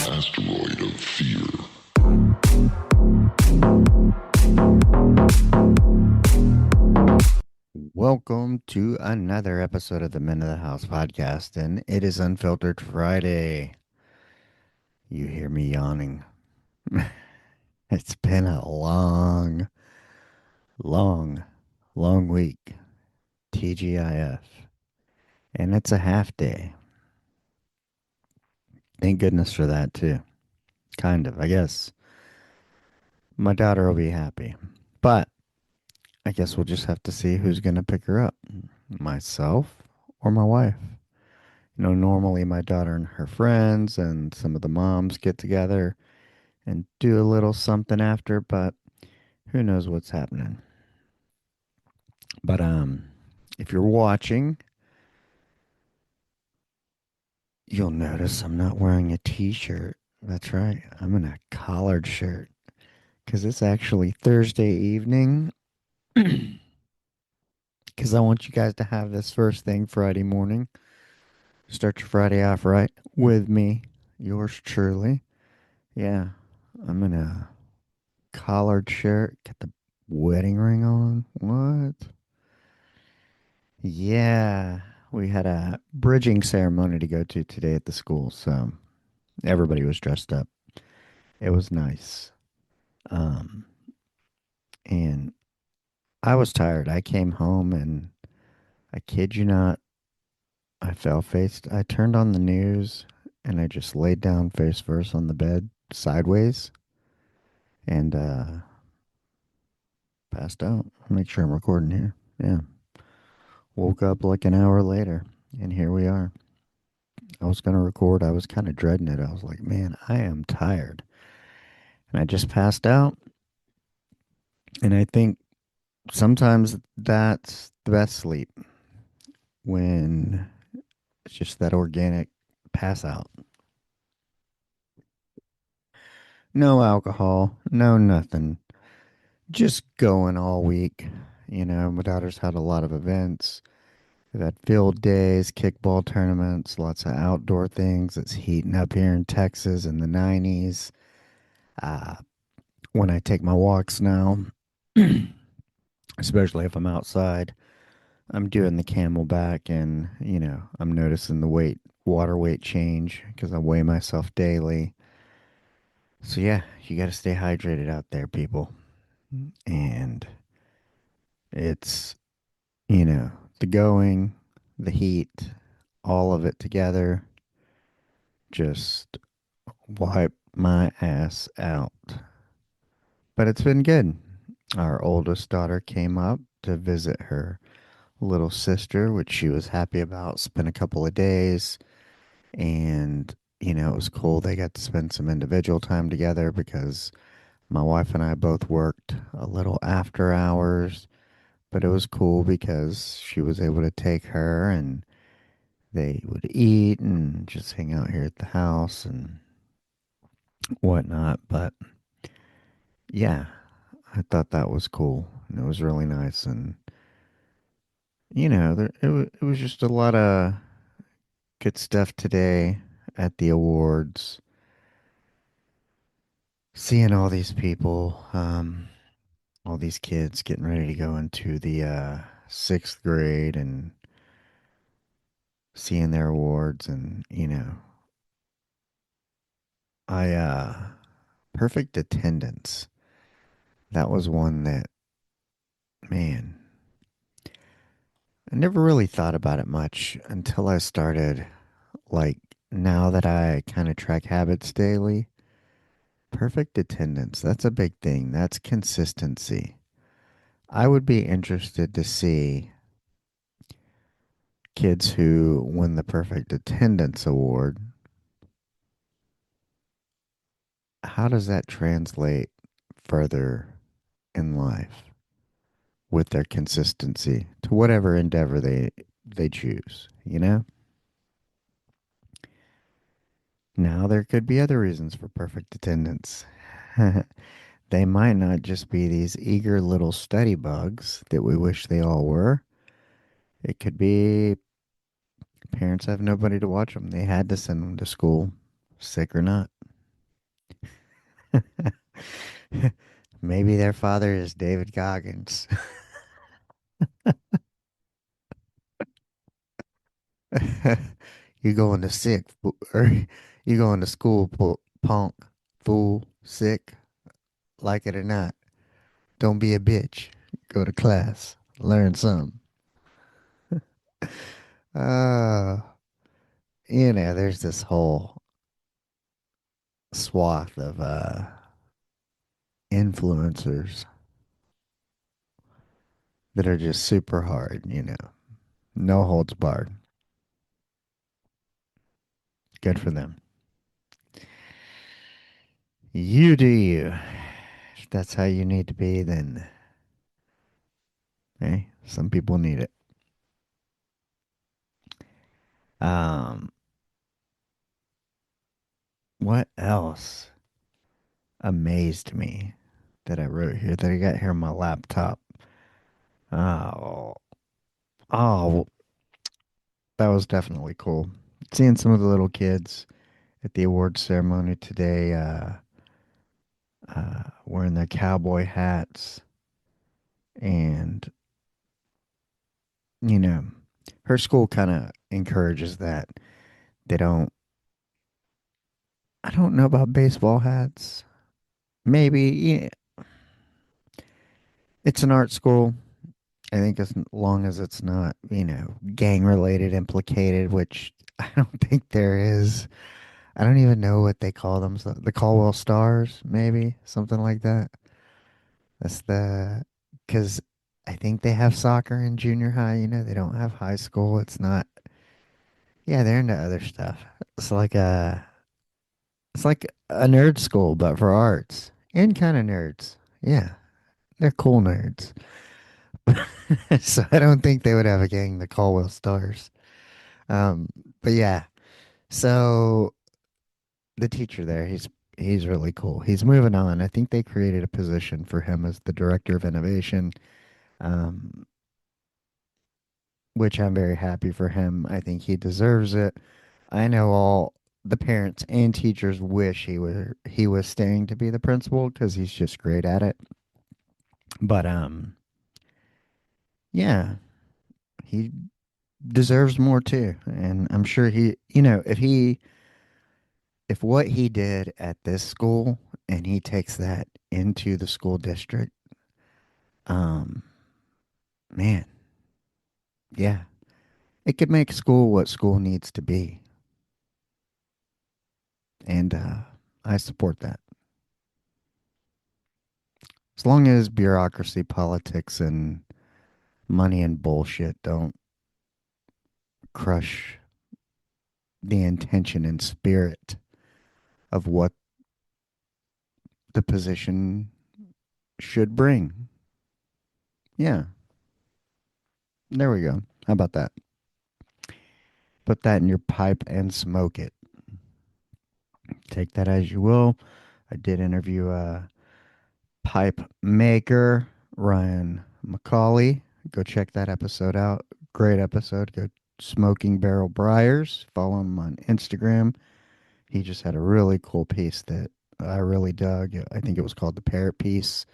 Asteroid of fear. Welcome to another episode of the Men of the House podcast, and it is Unfiltered Friday. You hear me yawning. It's been a long, long week. TGIF. And it's a half day. Thank goodness for that, too. Kind of, I guess. My daughter will be happy. But I guess we'll just have to see who's going to pick her up, myself or my wife. Normally my daughter and her friends and some of the moms get together and do a little something after, but who knows what's happening. But if you're watching, you'll notice I'm not wearing a t-shirt. That's right. I'm in a collared shirt cuz it's actually Thursday evening cuz I want you guys to have this first thing Friday morning. Start your Friday off right with me, yours truly. Yeah. I'm in a collared shirt, got the wedding ring on. What? Yeah, we had a bridging ceremony to go to today at the school, so everybody was dressed up. It was nice. Um, and I was tired. I came home and I kid you not, I fell face. I turned on the news and I just laid down face first on the bed, sideways, and passed out. Make sure I'm recording here. Yeah. Woke up like an hour later, and here we are. I was going to record. I was kind of dreading it. I was like, man, I am tired. And I just passed out. And I think sometimes that's the best sleep when it's just that organic pass out. No alcohol, no nothing. Just going all week. My daughter's had a lot of events. We've had field days, kickball tournaments, lots of outdoor things. It's heating up here in Texas in the 90s. Uh, when I take my walks now, especially if I'm outside, I'm doing the camelback and, I'm noticing the water weight change because I weigh myself daily. So, yeah, you got to stay hydrated out there, people. And it's, you know, the going, the heat, all of it together just wipe my ass out. But it's been good. Our oldest daughter came up to visit her little sister, which she was happy about. Spent a couple of days, and it was cool. They got to spend some individual time together because my wife and I both worked a little after hours, but it was cool because she was able to take her and they would eat and just hang out here at the house and whatnot. But yeah, I thought that was cool and it was really nice. And it was just a lot of good stuff today at the awards. Seeing all these people, all these kids getting ready to go into the sixth grade and seeing their awards, and I perfect attendance. That was one that, man, I never really thought about it much until I started. Like now that I kind of track habits daily, perfect attendance. That's a big thing. That's consistency. I would be interested to see kids who win the perfect attendance award. How does that translate further in life with their consistency to whatever endeavor they choose, Now there could be other reasons for perfect attendance. They might not just be these eager little study bugs that we wish they all were. It could be Parents have nobody to watch them. They had to send them to school, sick or not. Maybe their father is David Goggins. You going to sick, or you going to school, punk, fool, sick, like it or not. Don't be a bitch. Go to class, learn something. Uh, there's this whole swath of influencers that are just super hard, no holds barred. Good for them. You do you. If that's how you need to be, then hey, some people need it. Um, what else amazed me that I wrote here that I got here on my laptop? Oh, oh, that was definitely cool. Seeing some of the little kids at the award ceremony today, wearing their cowboy hats, and you know, her school kind of encourages that. They don't. I don't know about baseball hats. Maybe, yeah, it's an art school. I think as long as it's not, gang related, implicated, which I don't think there is. I don't even know what they call them. So the Caldwell Stars, maybe something like that. That's because I think they have soccer in junior high. They don't have high school. It's not. Yeah, they're into other stuff. It's like a, it's like a nerd school, but for arts and kind of nerds. Yeah, they're cool nerds. So I don't think they would have a gang, the Caldwell Stars. Um, but yeah, so the teacher there, he's really cool. He's moving on. I think they created a position for him as the director of innovation, um, which I'm very happy for him. I think he deserves it. I know all the parents and teachers wish he was staying to be the principal because he's just great at it. But yeah, he deserves more too. And I'm sure if what he did at this school and he takes that into the school district, um, man, yeah, it could make school what school needs to be. And I support that. As long as bureaucracy, politics, and money and bullshit don't crush the intention and spirit of what the position should bring. Yeah, there we go. How about that? Put that in your pipe and smoke it. Take that as you will. I did interview a pipe maker, Ryan McCauley. Go check that episode out. Great episode. Go Smoking Barrel Briars. Follow him on Instagram. He just had a really cool piece that I really dug. I think it was called the Parrot Piece.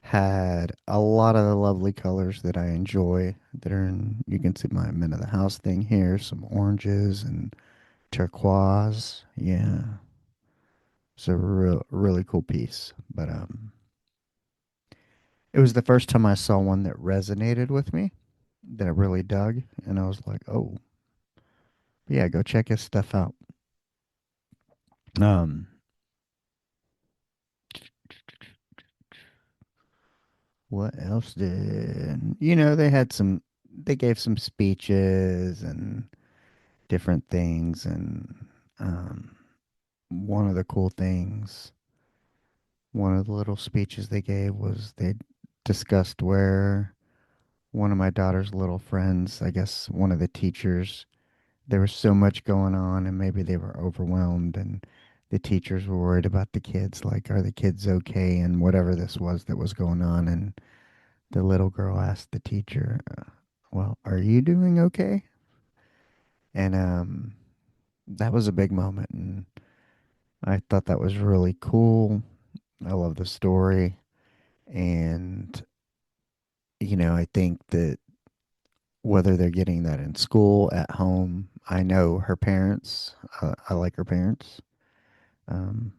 Had a lot of the lovely colors that I enjoy that are in, you can see my Men of the House thing here, some oranges and turquoise. Yeah. It's a really cool piece. But it was the first time I saw one that resonated with me, that I really dug, and I was like, "Oh, yeah, go check his stuff out." Um, what else did they had some? They gave some speeches and different things, and um, one of the cool things, one of the little speeches they gave was they discussed where one of my daughter's little friends, I guess one of the teachers, there was so much going on and maybe they were overwhelmed and the teachers were worried about the kids, like, are the kids okay, and whatever this was that was going on. And the little girl asked the teacher, well, are you doing okay? And that was a big moment, and I thought that was really cool. I love the story, and I think that whether they're getting that in school, at home, I know her parents. I like her parents. Um,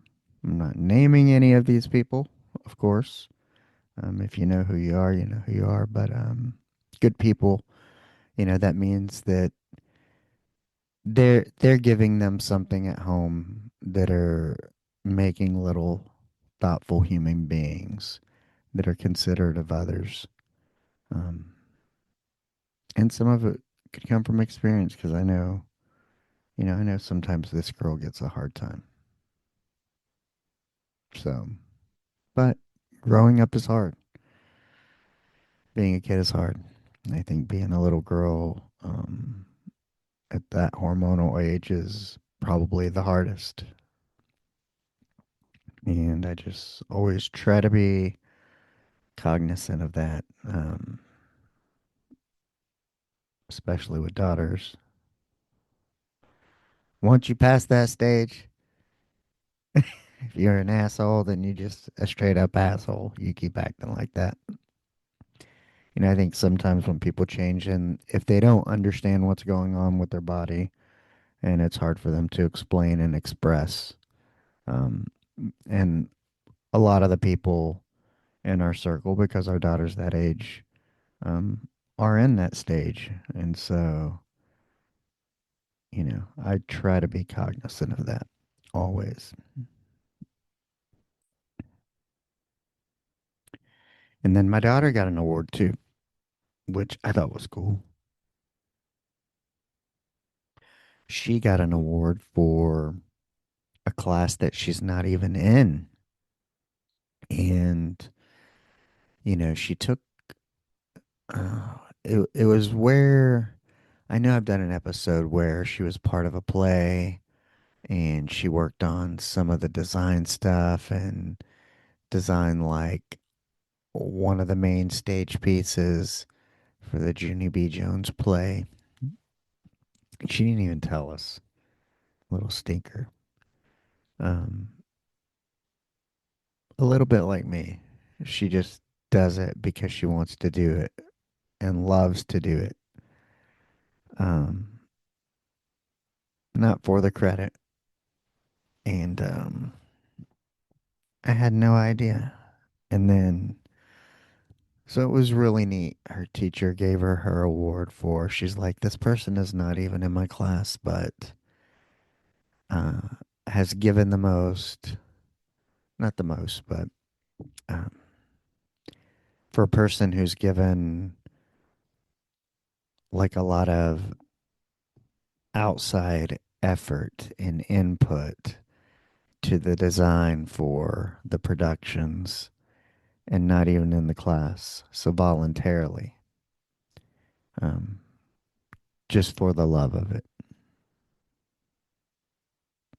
I'm not naming any of these people, of course. If you know who you are, you know who you are. But good people, that means that they're giving them something at home that are making little thoughtful human beings that are considerate of others. Um, and some of it could come from experience because I know sometimes this girl gets a hard time. So, but growing up is hard. Being a kid is hard. I think being a little girl at that hormonal age is probably the hardest. And I just always try to be cognizant of that, especially with daughters. Once you pass that stage, if you're an asshole, then you just a straight up asshole. You keep acting like that. I think sometimes when people change and if they don't understand what's going on with their body and it's hard for them to explain and express, um, and a lot of the people in our circle, because our daughter's that age, um, are in that stage. And so, I try to be cognizant of that always. And then my daughter got an award too, which I thought was cool. She got an award for a class that she's not even in. And, she took, it was where I know I've done an episode where she was part of a play and she worked on some of the design stuff and designed like one of the main stage pieces for the Junie B. Jones play. She didn't even tell us. Little stinker. Um, a little bit like me. She just does it because she wants to do it and loves to do it. Um, not for the credit. And I had no idea. And then, so it was really neat. Her teacher gave her award for, she's like, this person is not even in my class, but uh, has given the most, not the most, but um, for a person who's given like a lot of outside effort and input to the design for the productions and not even in the class, so voluntarily, um, just for the love of it.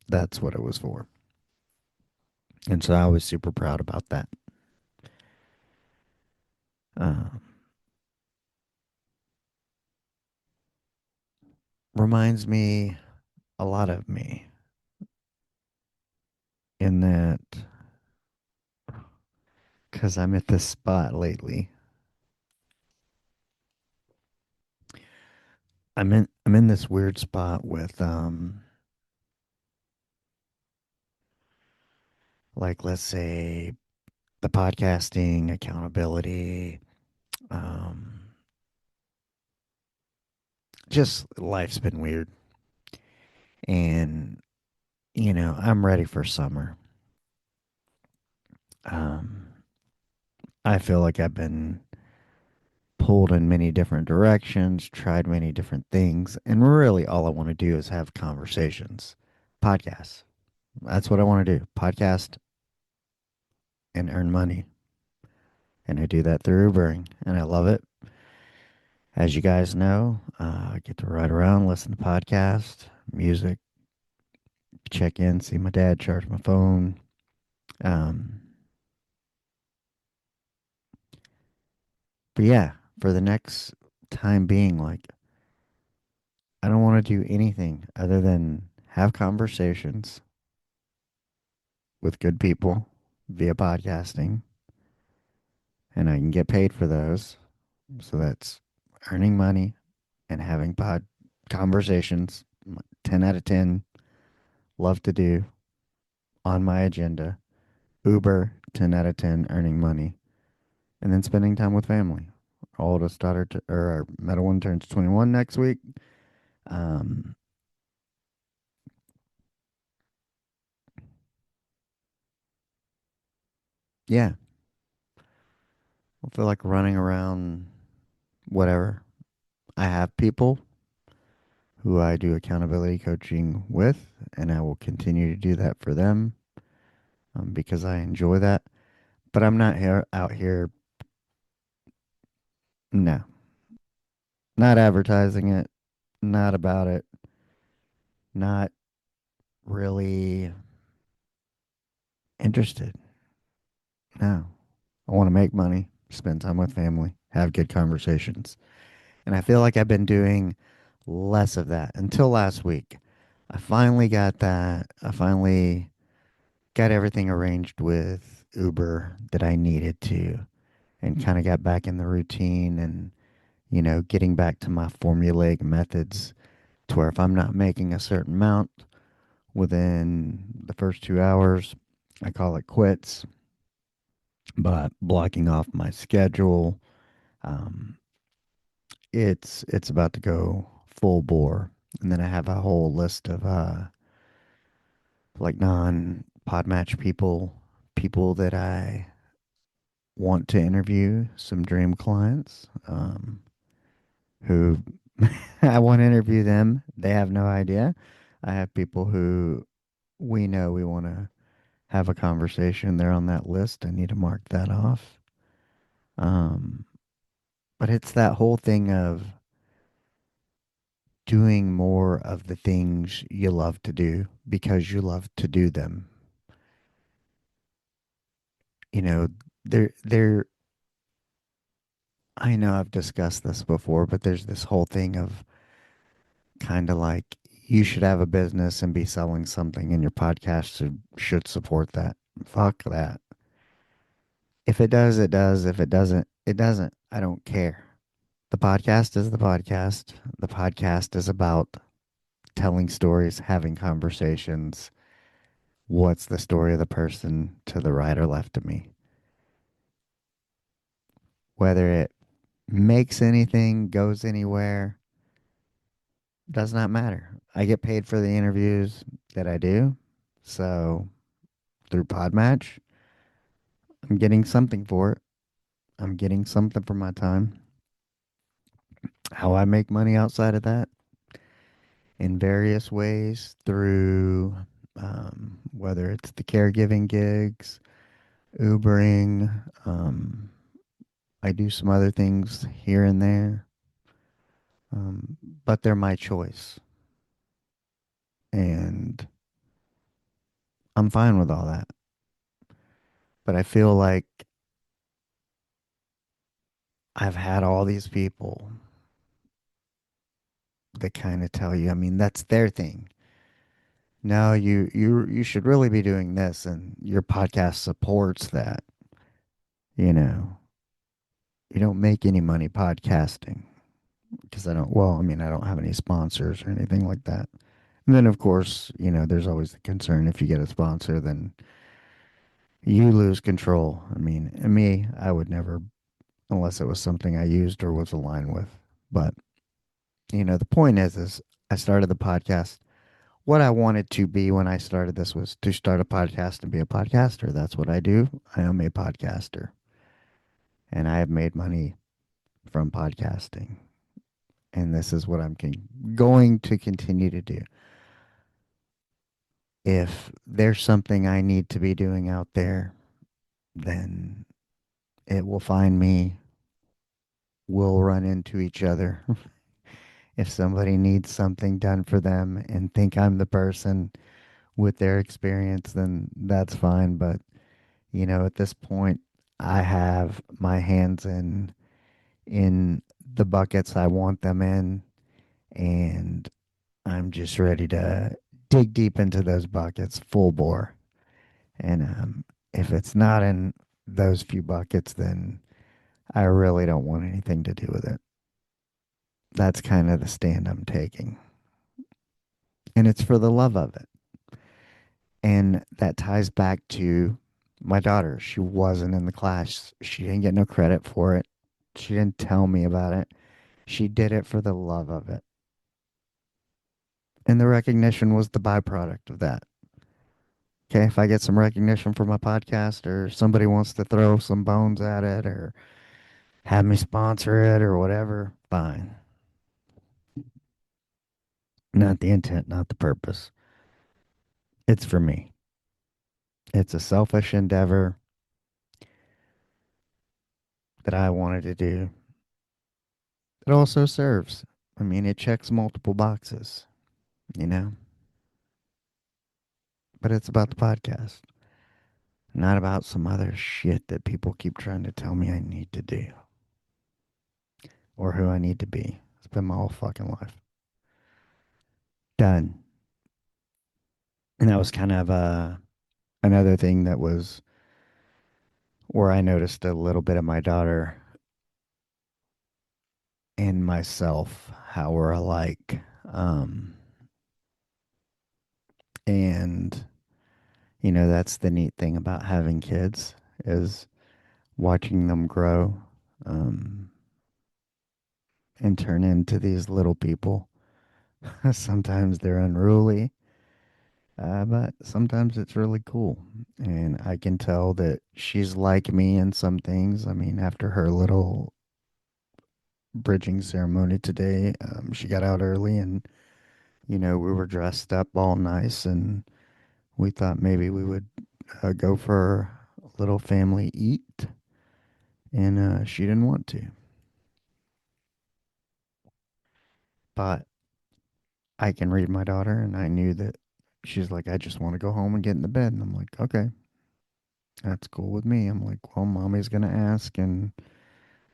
That's what it was for. And so I was super proud about that. Um, Reminds me a lot of me in that because I'm at this spot lately. I'm in this weird spot with like let's say the podcasting accountability, um just life's been weird, and I'm ready for summer. um I feel like I've been pulled in many different directions, tried many different things, and really all I want to do is have conversations. Podcasts. That's what I want to do. Podcast and earn money. And I do that through Ubering, and I love it. As you guys know, I get to ride around, listen to podcasts, music, check in, see my dad, charge my phone. Um, but yeah, for the next time being, like, I don't want want to do anything other than have conversations with good people via podcasting, and I can get paid for those. So that's earning money and having pod conversations. 10 out of 10, love to do on my agenda. Uber, 10 out of 10, earning money. And then spending time with family. Our oldest daughter, or our middle one, turns 21 next week. Um, yeah, I feel like running around, whatever. I have people who I do accountability coaching with, and I will continue to do that for them because I enjoy that. But I'm not out here, no, not advertising it, not about it, not really interested. No, I want to make money, spend time with family, have good conversations. And I feel like I've been doing less of that until last week. I finally got that. I finally got everything arranged with Uber that I needed to and kind of got back in the routine and, getting back to my formulaic methods to where if I'm not making a certain amount within the first 2 hours, I call it quits. But blocking off my schedule, um, it's about to go full bore. And then I have a whole list of like non Podmatch people that I want to interview, some dream clients who I want to interview them. They have no idea. I have people who we know we want to have a conversation. They're on that list. I need to mark that off. Um, but it's that whole thing of doing more of the things you love to do because you love to do them. You know, there I know I've discussed this before, but there's this whole thing of kind of like you should have a business and be selling something and your podcast should support that. Fuck that. If it does, it does. If it doesn't, it doesn't. I don't care. The podcast is the podcast. The podcast is about telling stories, having conversations. What's the story of the person to the right or left of me? Whether it makes anything, goes anywhere, does not matter. I get paid for the interviews that I do. So through Podmatch, I'm getting something for it. I'm getting something for my time. How I make money outside of that in various ways through whether it's the caregiving gigs, Ubering, I do some other things here and there, but they're my choice. And I'm fine with all that. But I feel like I've had all these people that kind of tell you, I mean, that's their thing. No, you should really be doing this and your podcast supports that. You know, you don't make any money podcasting because I mean, I don't have any sponsors or anything like that. And then of course, there's always the concern if you get a sponsor, then you lose control. I mean, and me, I would never, unless it was something I used or was aligned with. But, the point is I started the podcast. What I wanted to be when I started this was to start a podcast and be a podcaster. That's what I do. I am a podcaster. And I have made money from podcasting. And this is what I'm going to continue to do. If there's something I need to be doing out there, then it will find me. We'll run into each other. If somebody needs something done for them and think I'm the person with their experience, then that's fine. But, at this point, I have my hands in the buckets I want them in. And I'm just ready to dig deep into those buckets full bore. And if it's not in those few buckets, then I really don't want anything to do with it. That's kind of the stand I'm taking. And it's for the love of it. And that ties back to my daughter. She wasn't in the class. She didn't get no credit for it. She didn't tell me about it. She did it for the love of it. And the recognition was the byproduct of that. Okay, if I get some recognition for my podcast or somebody wants to throw some bones at it or have me sponsor it or whatever, fine. Not the intent, not the purpose. It's for me. It's a selfish endeavor that I wanted to do. It also serves. I mean, it checks multiple boxes, you know? But it's about the podcast, not about some other shit that people keep trying to tell me I need to do or who I need to be. It's been my whole fucking life. Done. And that was kind of another thing that was where I noticed a little bit of my daughter and myself, how we're alike. And that's the neat thing about having kids is watching them grow um, and turn into these little people. Sometimes they're unruly, but sometimes it's really cool. And I can tell that she's like me in some things. I mean, after her little bridging ceremony today, she got out early and, we were dressed up all nice and we thought maybe we would go for a little family eat. And she didn't want to. But I can read my daughter, and I knew that she's like, I just want to go home and get in the bed. And I'm like, okay, that's cool with me. I'm like, well, mommy's gonna ask,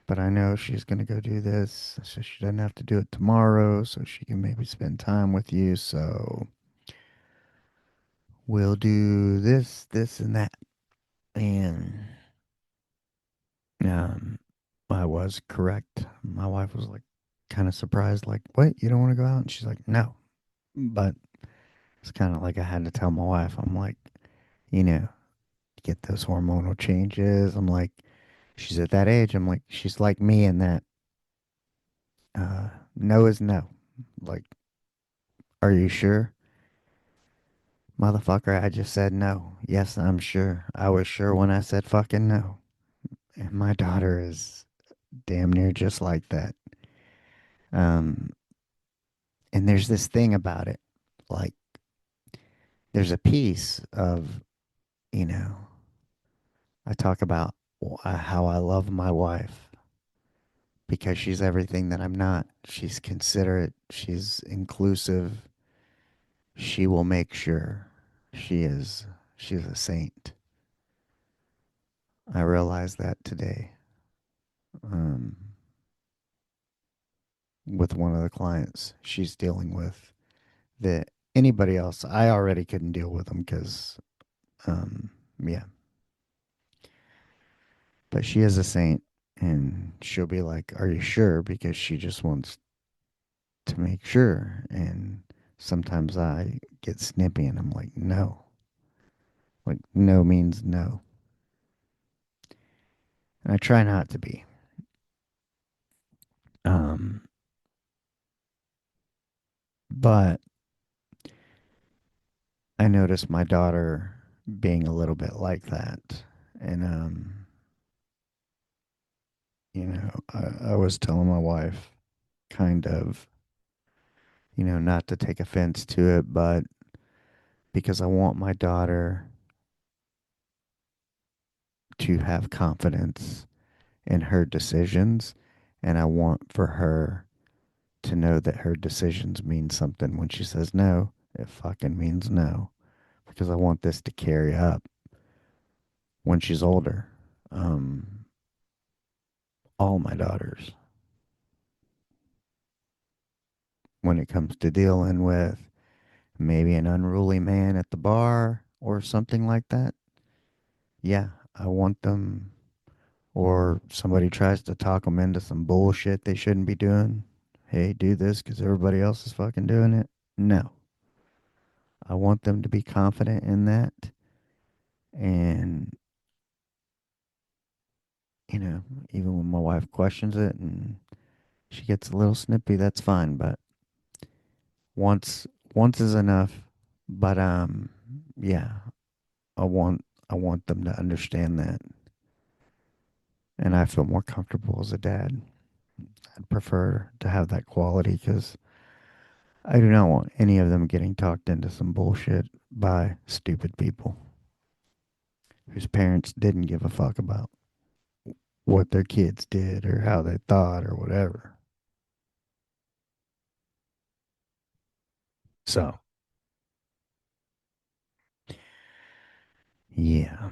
but I know she's gonna go do this, so she doesn't have to do it tomorrow, so she can maybe spend time with you. So we'll do this, and that. And um, I was correct. My wife was like, kind of surprised, like, what? You don't want to go out? And she's like, no. But it's kind of like I had to tell my wife, I'm like, you know, get those hormonal changes. I'm like, she's at that age. I'm like, she's like me in that no is no. Like, are you sure? Motherfucker, I just said no. Yes, I'm sure. I was sure when I said fucking no. And my daughter is damn near just like that. Um, and there's this thing about it. Like, there's a piece of, you know, I talk about how I love my wife because she's everything that I'm not. She's considerate, she's inclusive, she will make sure she's a saint. I realized that today um, with one of the clients she's dealing with that anybody else I already couldn't deal with them because yeah, but she is a saint and she'll be like, are you sure? Because she just wants to make sure. And sometimes I get snippy and I'm like, no. Like, no means no. And I try not to be. Um, but I noticed my daughter being a little bit like that. And, I was telling my wife kind of, not to take offense to it, but because I want my daughter to have confidence in her decisions. And I want for her to know that her decisions mean something. When she says no, it fucking means no. Because I want this to carry up when she's older. Um, all my daughters. when it comes to dealing with maybe an unruly man at the bar or something like that. Yeah, I want them, or somebody tries to talk them into some bullshit they shouldn't be doing. Hey, do this because everybody else is fucking doing it. No, I want them to be confident in that. And, you know, even when my wife questions it and she gets a little snippy, that's fine. But once, once is enough. But, yeah, I want, I want them to understand that. And I feel more comfortable as a dad. I'd prefer to have that quality because I do not want any of them getting talked into some bullshit by stupid people whose parents didn't give a fuck about what their kids did or how they thought or whatever. So, yeah,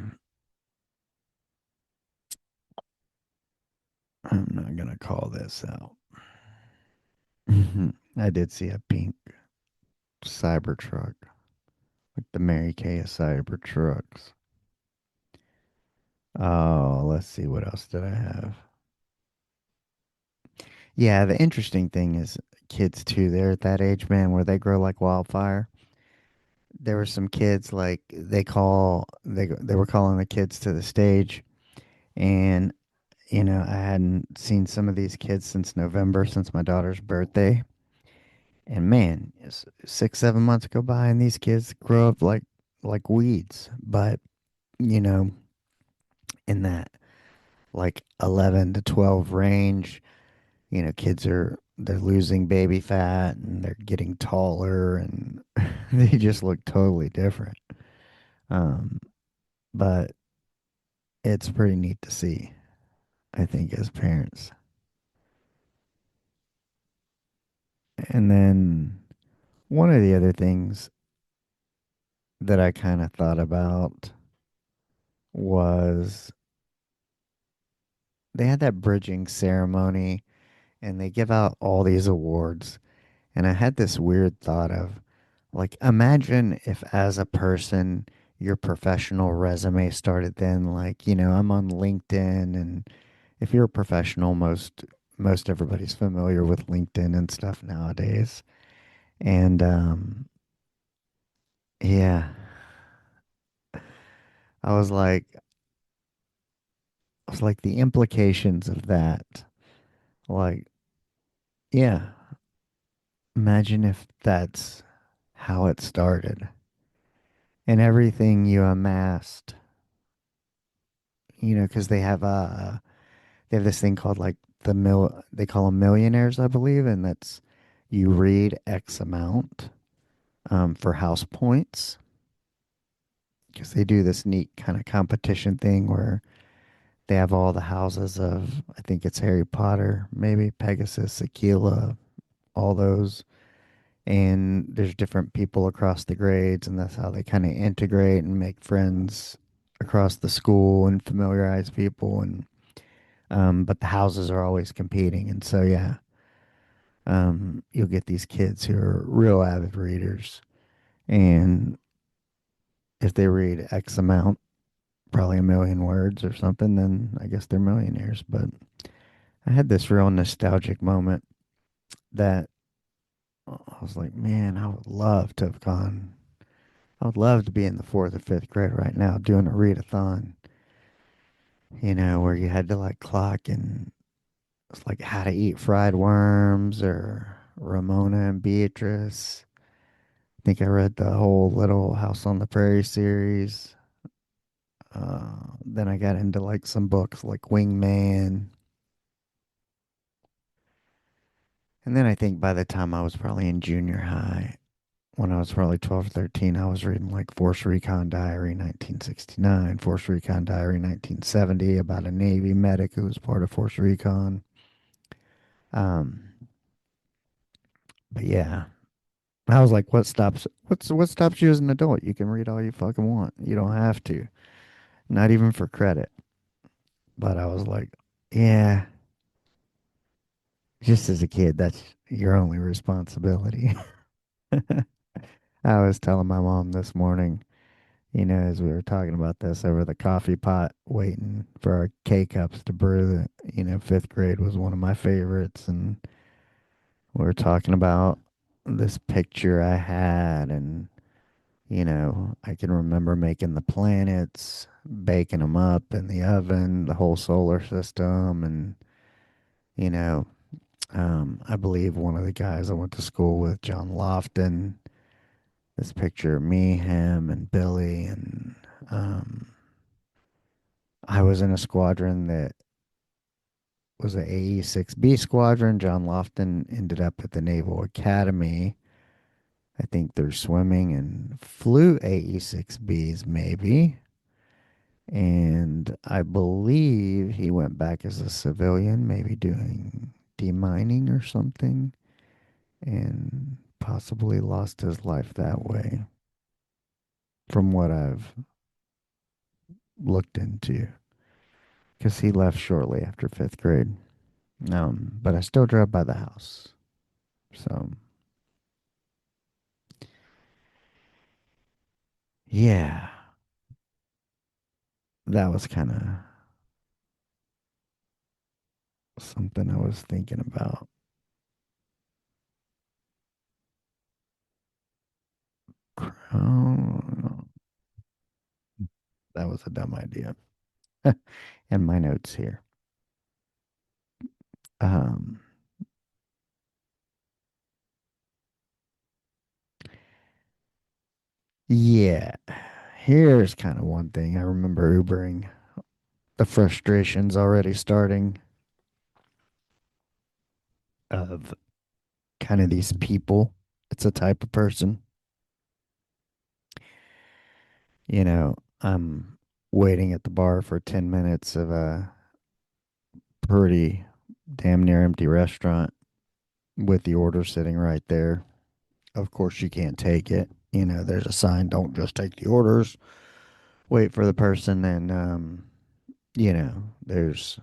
I'm not going to call this out. I did see a pink Cybertruck, like the Mary Kay of Cybertrucks. Oh, let's see, what else did I have? Yeah, the interesting thing is kids too. They're at that age, man, where they grow like wildfire. There were some kids like they were calling the kids to the stage, and I hadn't seen some of these kids since November, since my daughter's birthday. And man, 6 7 months go by, and these kids grow up like weeds. But you know, in that like 11 to 12 range, kids they're losing baby fat and they're getting taller and they just look totally different. Um, but it's pretty neat to see, I think, as parents. And then one of the other things that I kind of thought about was they had that bridging ceremony and they give out all these awards. And I had this weird thought of, like, imagine if as a person, your professional resume started then, like, I'm on LinkedIn, and if you're a professional, most everybody's familiar with LinkedIn and stuff nowadays. And yeah, I was like, the implications of that. Like, yeah, imagine if that's how it started and everything you amassed, because they have this thing called like they call them millionaires, I believe, and that's you read X amount for house points because they do this neat kind of competition thing where they have all the houses of, I think it's Harry Potter, maybe Pegasus, Aquila, all those. And there's different people across the grades, and that's how they kind of integrate and make friends across the school and familiarize people. And but the houses are always competing, and so yeah, you'll get these kids who are real avid readers, and if they read X amount, probably a million words or something, then I guess they're millionaires. But I had this real nostalgic moment that I was like, man, I would love to have gone. I would love to be in the fourth or fifth grade right now doing a readathon, where you had to like clock and it's like How to Eat Fried Worms or Ramona and Beatrice. I think I read the whole Little House on the Prairie series. Then I got into like some books like Wingman. And then I think by the time I was probably in junior high, when I was probably 12 or 13, I was reading like Force Recon Diary 1969, Force Recon Diary 1970 about a Navy medic who was part of Force Recon. Um, but yeah, I was like, what stops you as an adult? You can read all you fucking want. You don't have to, not even for credit. But I was like, yeah, just as a kid, your only responsibility. I was telling my mom this morning, as we were talking about this over the coffee pot, waiting for our K cups to brew, that, fifth grade was one of my favorites. And we were talking about this picture I had. And, I can remember making the planets, baking them up in the oven, the whole solar system. And, you know, I believe one of the guys I went to school with, John Lofton, this picture of me, him, and Billy. And um, I was in a squadron that was a AE-6B squadron. John Lofton ended up at the Naval Academy. I think they're swimming and flew AE-6Bs maybe. And I believe he went back as a civilian, maybe doing demining or something, and possibly lost his life that way, from what I've looked into, because he left shortly after fifth grade. But I still drove by the house. So, yeah, that was kind of something I was thinking about. Oh, that was a dumb idea. And my notes here. Um, yeah, here's kind of one thing. I remember Ubering. The frustrations already starting of kind of these people. It's a type of person. I'm waiting at the bar for 10 minutes of a pretty damn near empty restaurant with the order sitting right there. Of course, you can't take it. There's a sign, don't just take the orders. Wait for the person. And, there's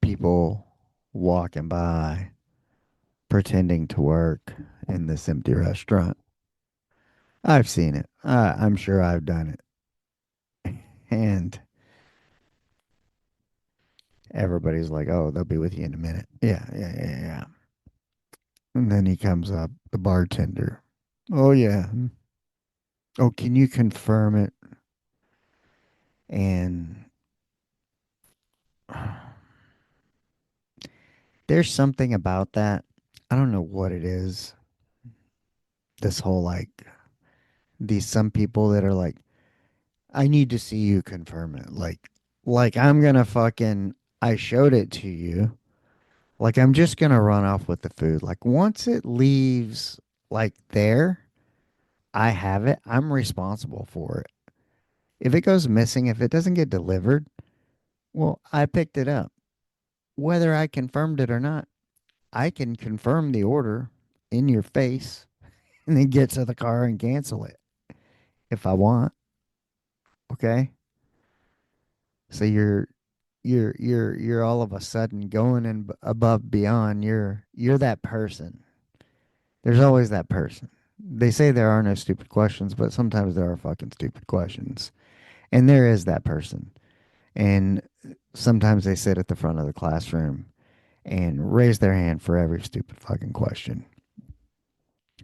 people walking by pretending to work in this empty restaurant. I've seen it. I'm sure I've done it. And everybody's like, oh, they'll be with you in a minute. Yeah, yeah, yeah, yeah. And then he comes up, the bartender. Oh, yeah. Oh, can you confirm it? And there's something about that. I don't know what it is. This whole like, these some people that are like, I need to see you confirm it. Like I'm gonna fucking, I showed it to you. Like I'm just gonna run off with the food. Like once it leaves like there, I have it. I'm responsible for it. If it goes missing, if it doesn't get delivered, well, I picked it up. Whether I confirmed it or not, I can confirm the order in your face and then get to the car and cancel it if I want. Okay? So you're all of a sudden going and above beyond. You're that person. There's always that person. They say there are no stupid questions, but sometimes there are fucking stupid questions. And there is that person. And sometimes they sit at the front of the classroom and raise their hand for every stupid fucking question.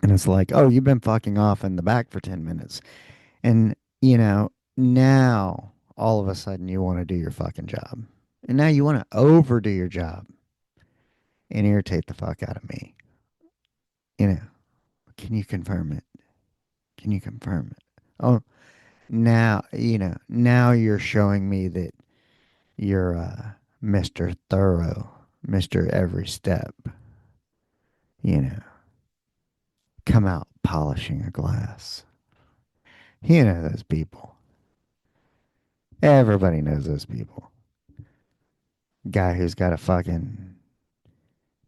And it's like, oh, you've been fucking off in the back for 10 minutes. And, now all of a sudden you want to do your fucking job. And now you want to overdo your job and irritate the fuck out of me. You know, can you confirm it? Can you confirm it? Oh, now you're showing me that you're Mr. Thorough, Mr. Every Step. You know, come out polishing a glass. You know those people. Everybody knows those people. Guy who's got a fucking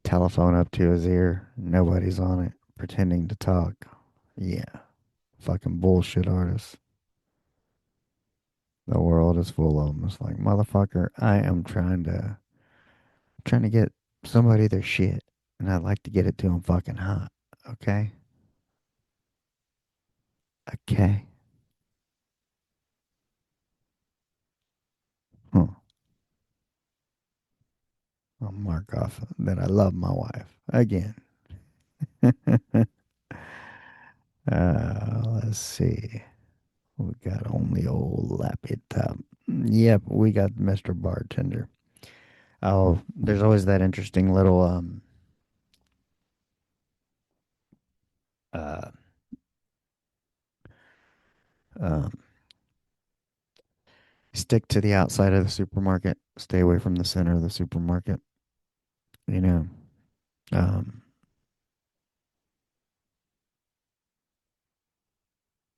telephone up to his ear, nobody's on it, pretending to talk. Yeah, fucking bullshit artists. The world is full of them. It's like, motherfucker, I am trying to get somebody their shit. and I'd like to get it to them fucking hot. Okay? Okay. Huh. I'll mark off that I love my wife again. Let's see. We got only old Lappy Top. Yep, we got Mr. Bartender. Oh, there's always that interesting little uh um stick to the outside of the supermarket, stay away from the center of the supermarket. You know, um,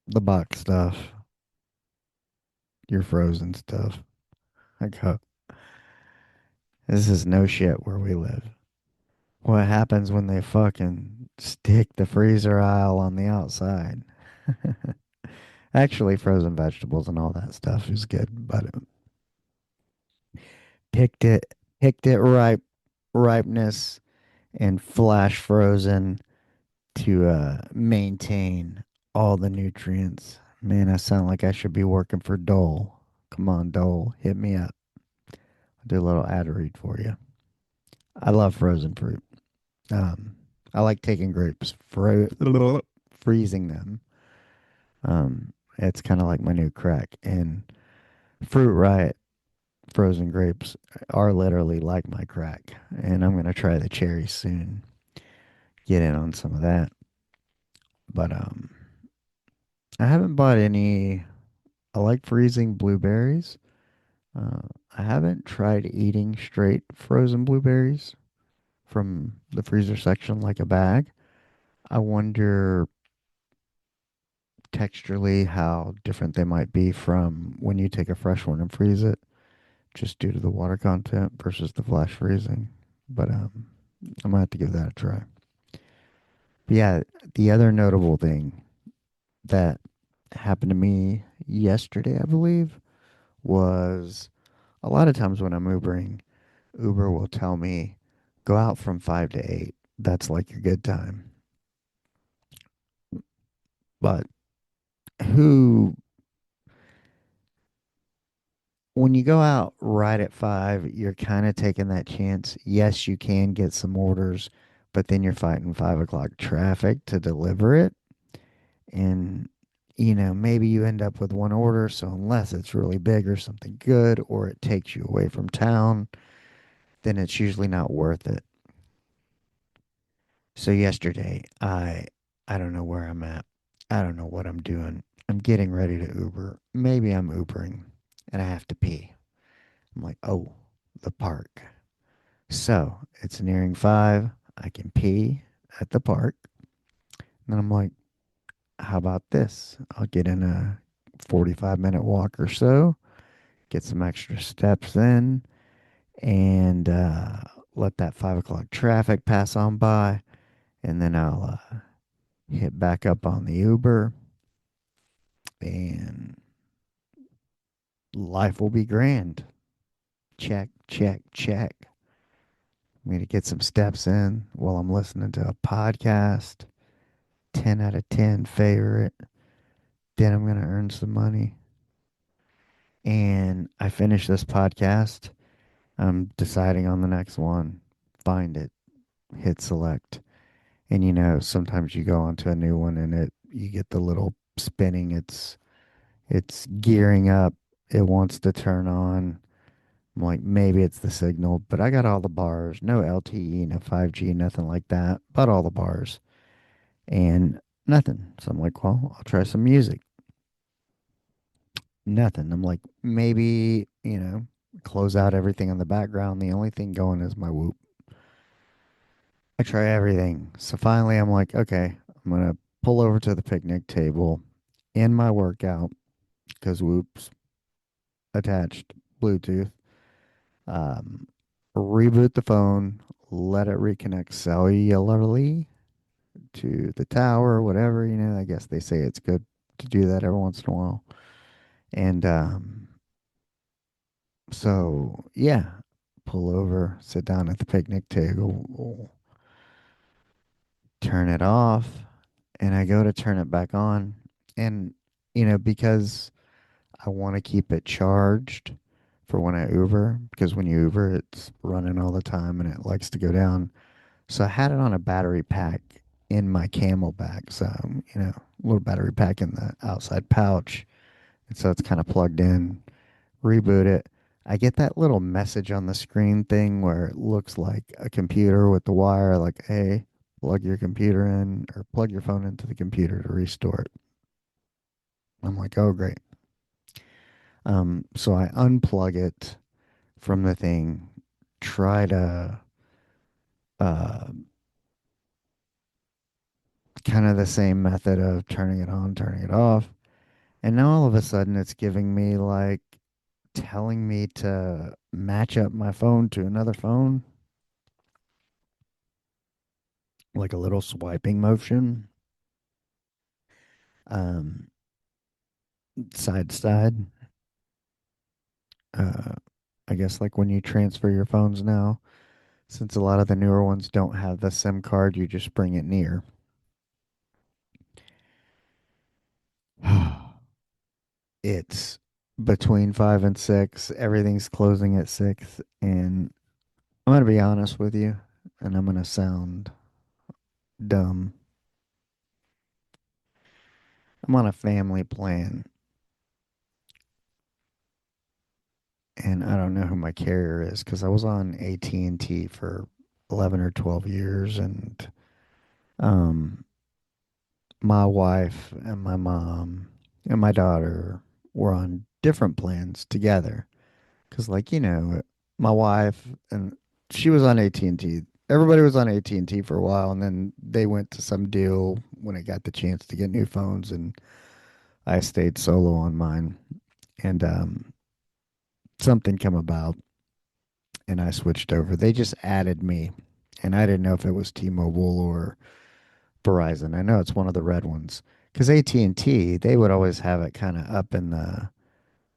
the box stuff, your frozen stuff. I go, this is no shit where we live. What happens when they fucking stick the freezer aisle on the outside? Actually, frozen vegetables and all that stuff is good, but picked it, picked it ripeness and flash frozen to maintain all the nutrients. Man, I sound like I should be working for Dole. Come on, Dole, hit me up. I'll do a little ad read for you. I love frozen fruit. Um, I like taking grapes, freezing them. It's kind of like my new crack. And Fruit Riot frozen grapes are literally like my crack. And I'm gonna try the cherries soon. Get in on some of that. But I haven't bought any. I like freezing blueberries. I haven't tried eating straight frozen blueberries from the freezer section like a bag. I wonder texturally how different they might be from when you take a fresh one and freeze it, just due to the water content versus the flash freezing. But I might have to give that a try. But yeah, the other notable thing that happened to me yesterday, I believe, was a lot of times when I'm Ubering, Uber will tell me, go out from 5 to 8. That's like your good time. But who, when you go out right at 5, you're kind of taking that chance. Yes, you can get some orders, but then you're fighting 5 o'clock traffic to deliver it. And, maybe you end up with one order. So unless it's really big or something good, or it takes you away from town, then it's usually not worth it. So yesterday, I don't know where I'm at. I don't know what I'm doing. I'm getting ready to Uber. Maybe I'm Ubering and I have to pee. I'm like, oh, the park. So it's nearing 5. I can pee at the park. And I'm like, how about this? I'll get in a 45-minute walk or so, get some extra steps in, and let that 5 o'clock traffic pass on by. And then I'll hit back up on the Uber, and life will be grand. Check, check, check. I'm going to get some steps in while I'm listening to a podcast. 10 out of 10 favorite. Then I'm going to earn some money. And I finish this podcast. I'm deciding on the next one. Find it. Hit select. And sometimes you go onto a new one and you get the little spinning. It's gearing up. It wants to turn on. I'm like, maybe it's the signal, but I got all the bars. No LTE, no 5G, nothing like that, but all the bars. And nothing. So I'm like, well, I'll try some music. Nothing. I'm like, maybe, close out everything in the background. The only thing going is my Whoop. I try everything. So finally, I'm like, okay, I'm going to pull over to the picnic table in my workout because Whoop's attached Bluetooth. Um, Reboot the phone, let it reconnect cellularly to the tower, whatever. I guess they say it's good to do that every once in a while. And so, yeah, pull over, sit down at the picnic table, turn it off, and I go to turn it back on. And, because I want to keep it charged for when I Uber, because when you Uber, it's running all the time and it likes to go down. So I had it on a battery pack in my Camelback. So, little battery pack in the outside pouch. And so it's kind of plugged in. Reboot it. I get that little message on the screen thing where it looks like a computer with the wire, like, hey, plug your computer in or plug your phone into the computer to restore it. I'm like, oh, great. So I unplug it from the thing, try to uh, kind of the same method of turning it on, turning it off. And now all of a sudden it's giving me like telling me to match up my phone to another phone, like a little swiping motion, um, side to side. Uh, I guess like when you transfer your phones now, since a lot of the newer ones don't have the SIM card, you just bring it near. It's between 5 and 6. Everything's closing at 6. And I'm going to be honest with you, and I'm going to sound dumb. I'm on a family plan, and I don't know who my carrier is because I was on AT&T for 11 or 12 years, and um, my wife and my mom and my daughter were on different plans together. Because, like, my wife and she was on AT&T. Everybody was on AT&T for a while, and then they went to some deal when it got the chance to get new phones, and I stayed solo on mine. And something came about, and I switched over. They just added me, and I didn't know if it was T-Mobile or Verizon. I know it's one of the red ones. Because AT&T, they would always have it kind of up in the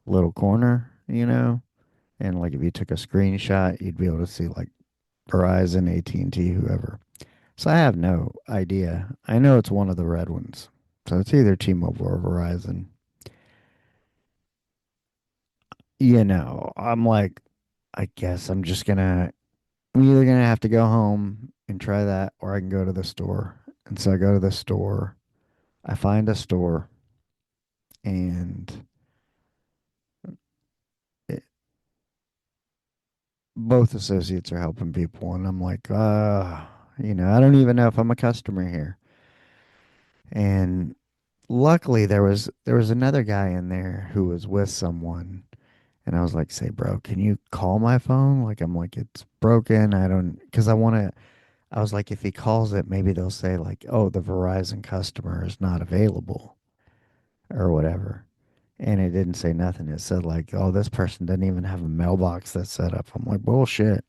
little corner, and like if you took a screenshot, you'd be able to see like Verizon, AT&T, whoever. So I have no idea. I know it's one of the red ones. So it's either T-Mobile or Verizon. I'm like, I guess I'm either gonna have to go home and try that, or I can go to the store. And so I go to the store. I find a store, and it, both associates are helping people, and I'm like, I don't even know if I'm a customer here. And luckily there was another guy in there who was with someone, and I was like, say, bro, can you call my phone? Like, I'm like, it's broken. I don't, because I was like, if he calls it, maybe they'll say like, oh, the Verizon customer is not available or whatever. And it didn't say nothing. It said like, oh, this person doesn't even have a mailbox that's set up. I'm like, bullshit.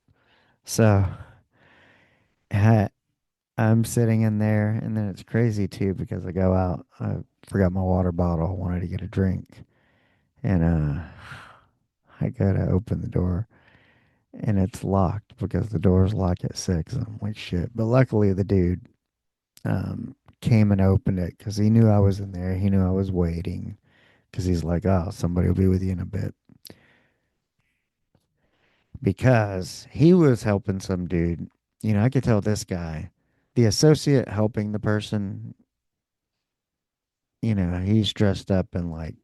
So I, I'm sitting in there, and then it's crazy too because I go out. I forgot my water bottle. I wanted to get a drink, and I go to open the door, and it's locked because the door's locked at 6. And I'm like, shit. But luckily, the dude came and opened it because he knew I was in there. He knew I was waiting because he's like, oh, somebody will be with you in a bit. Because he was helping some dude. I could tell this guy, the associate helping the person, he's dressed up in like,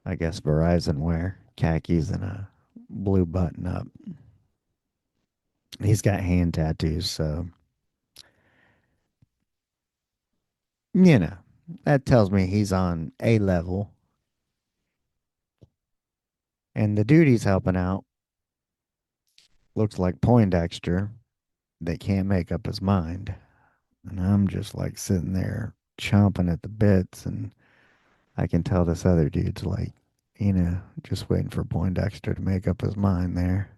I guess, Verizon wear, khakis and a blue button up. He's got hand tattoos, so, you know, that tells me he's on A level. And the dude he's helping out looks like Poindexter that can't make up his mind. And I'm just like sitting there chomping at the bits. And I can tell this other dude's like, just waiting for Poindexter to make up his mind there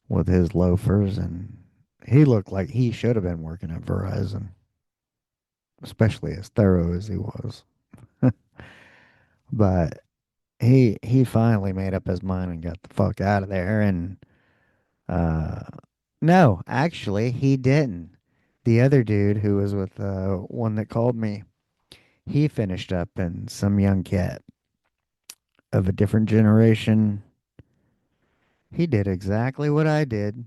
with his loafers. And he looked like he should have been working at Verizon, especially as thorough as he was. But he finally made up his mind and got the fuck out of there. And uh no, actually he didn't. The other dude who was with one that called me, he finished up, and some young cat of a different generation, he did exactly what I did,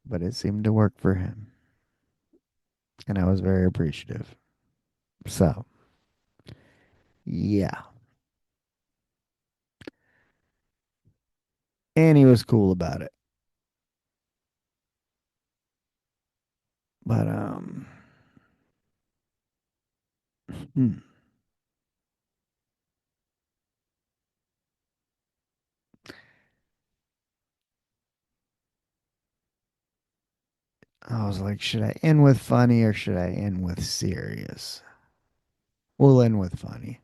but it seemed to work for him. And I was very appreciative. So, yeah. And he was cool about it. But, hmm, I was like, should I end with funny or should I end with serious? We'll end with funny.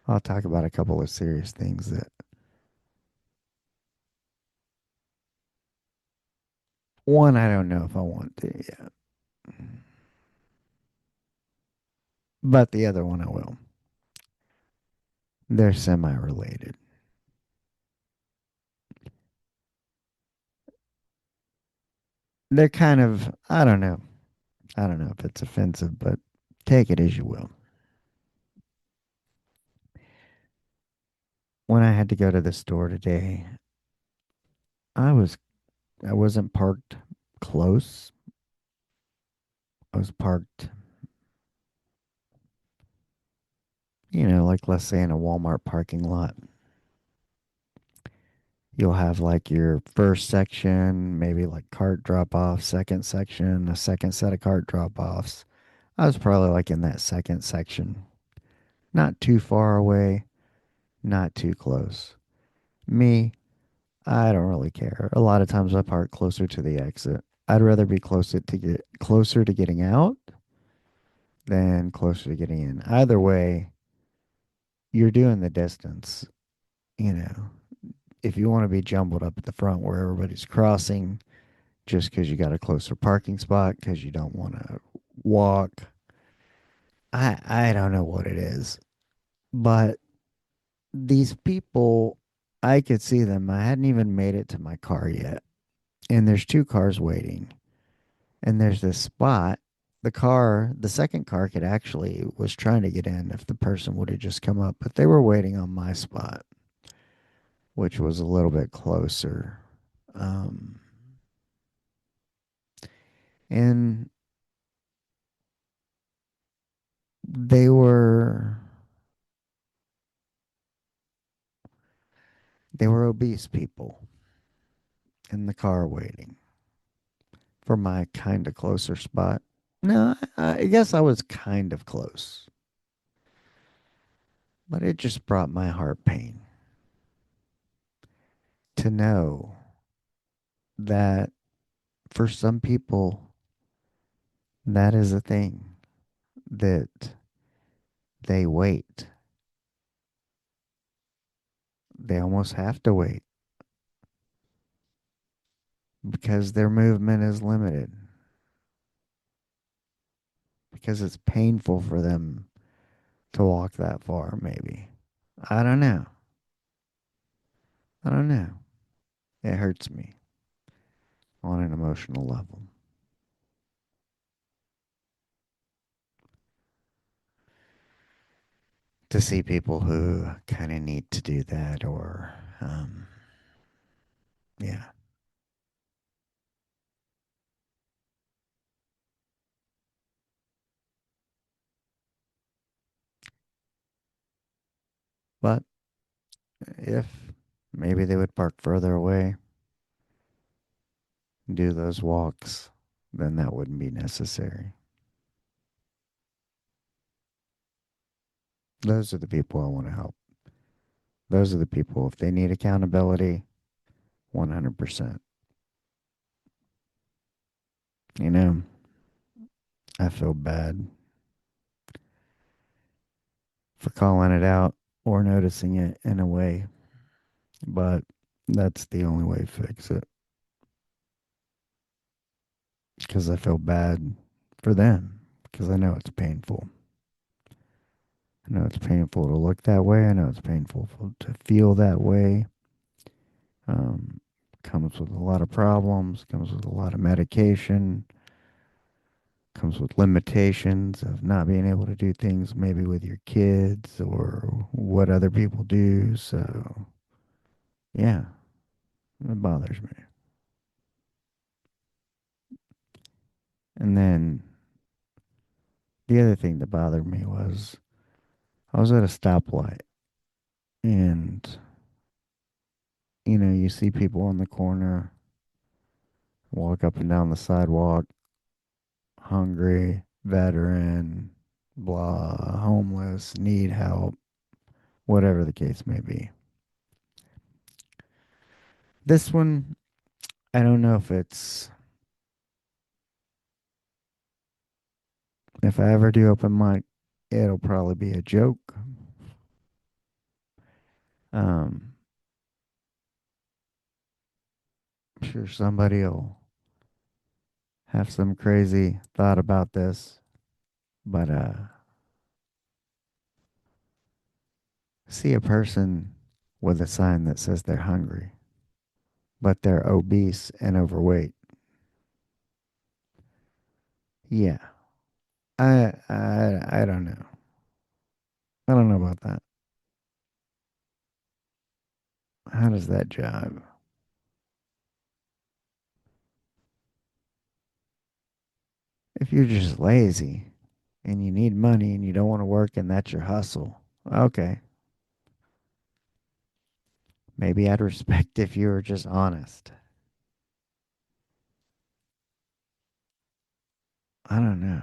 I'll talk about a couple of serious things that one I don't know if I want to yet, but the other one I will. They're semi-related. They're kind of I don't know. I don't know if it's offensive, but take it as you will. When I had to go to the store today, I was I wasn't parked close. I was parked, like let's say in a Walmart parking lot. You'll have like your first section, maybe like cart drop off, second section, a second set of cart drop offs. I was probably like in that second section. Not too far away, not too close. Me, I don't really care. A lot of times I park closer to the exit. I'd rather be closer to getting out than closer to getting in. Either way, you're doing the distance, you know. If you want to be jumbled up at the front where everybody's crossing just because you got a closer parking spot because you don't want to walk, I don't know what it is. But these people, I could see them. I hadn't even made it to my car yet. And there's two cars waiting. And there's this spot. The second car could actually was trying to get in if the person would have just come up, but they were waiting on my spot, which was a little bit closer. Um, and they were they were obese people in the car waiting for my kind of closer spot. No, I guess I was kind of close, but it just brought my heart pain to know that for some people, that is a thing that they wait. They almost have to wait because their movement is limited, because it's painful for them to walk that far, maybe. I don't know. I don't know. It hurts me on an emotional level to see people who kind of need to do that or, yeah. But if maybe they would park further away, do those walks, then that wouldn't be necessary. Those are the people I want to help. Those are the people, if they need accountability, 100%. You know, I feel bad for calling it out or noticing it in a way, but that's the only way to fix it because I feel bad for them because I know it's painful. I know it's painful to look that way. I know it's painful to feel that way. Um, Comes with a lot of problems, comes with a lot of medication. Comes with limitations of not being able to do things maybe with your kids or what other people do. So, yeah, it bothers me. And then the other thing that bothered me was I was at a stoplight and, you see people on the corner walk up and down the sidewalk, hungry, veteran, blah, homeless, need help, whatever the case may be. This one, I don't know if I ever do open mic, it'll probably be a joke. Um, I'm sure somebody will have some crazy thought about this, but see a person with a sign that says they're hungry, but they're obese and overweight. Yeah, I don't know. I don't know about that. How does that jive? If you're just lazy and you need money and you don't want to work and that's your hustle, okay, maybe I'd respect if you were just honest. I don't know.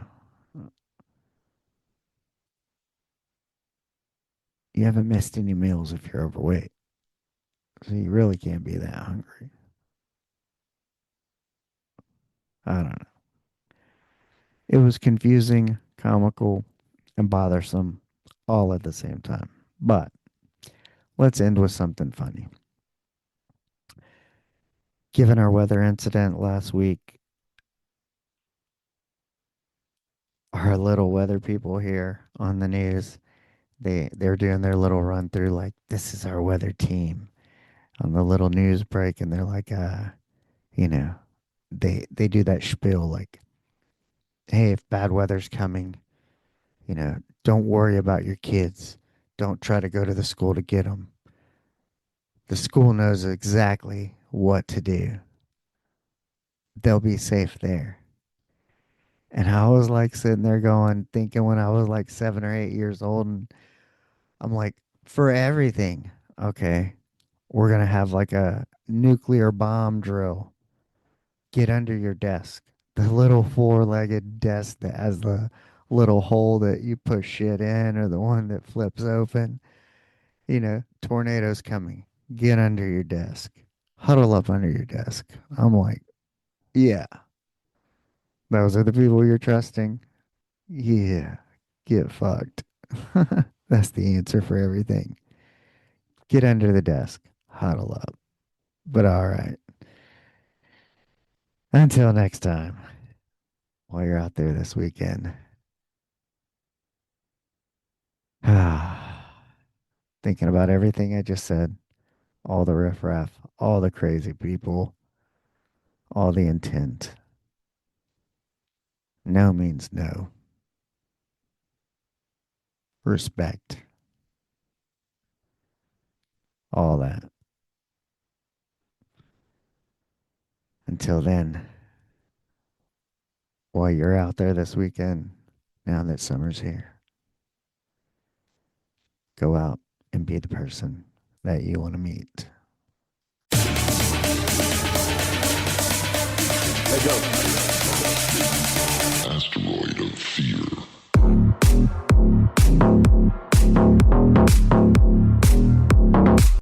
You haven't missed any meals if you're overweight, so you really can't be that hungry. I don't know. It was confusing, comical, and bothersome all at the same time. But let's end with something funny. Given our weather incident last week, our little weather people here on the news, they're doing their little run through like this is our weather team on the little news break, and they're like, you know, they do that spiel like, hey, if bad weather's coming, don't worry about your kids. Don't try to go to the school to get them. The school knows exactly what to do. They'll be safe there. And I was like sitting there going, thinking when I was like 7 or 8 years old, and I'm like, for everything, okay, we're going to have like a nuclear bomb drill. Get under your desk. The little four-legged desk that has the little hole that you put shit in or the one that flips open. Tornadoes coming. Get under your desk. Huddle up under your desk. I'm like, yeah, those are the people you're trusting. Yeah, get fucked. That's the answer for everything. Get under the desk. Huddle up. But all right. Until next time, while you're out there this weekend, thinking about everything I just said, all the riffraff, all the crazy people, all the intent. No means no. Respect. All that. Until then, while you're out there this weekend, now that summer's here, go out and be the person that you want to meet. Asteroid of fear.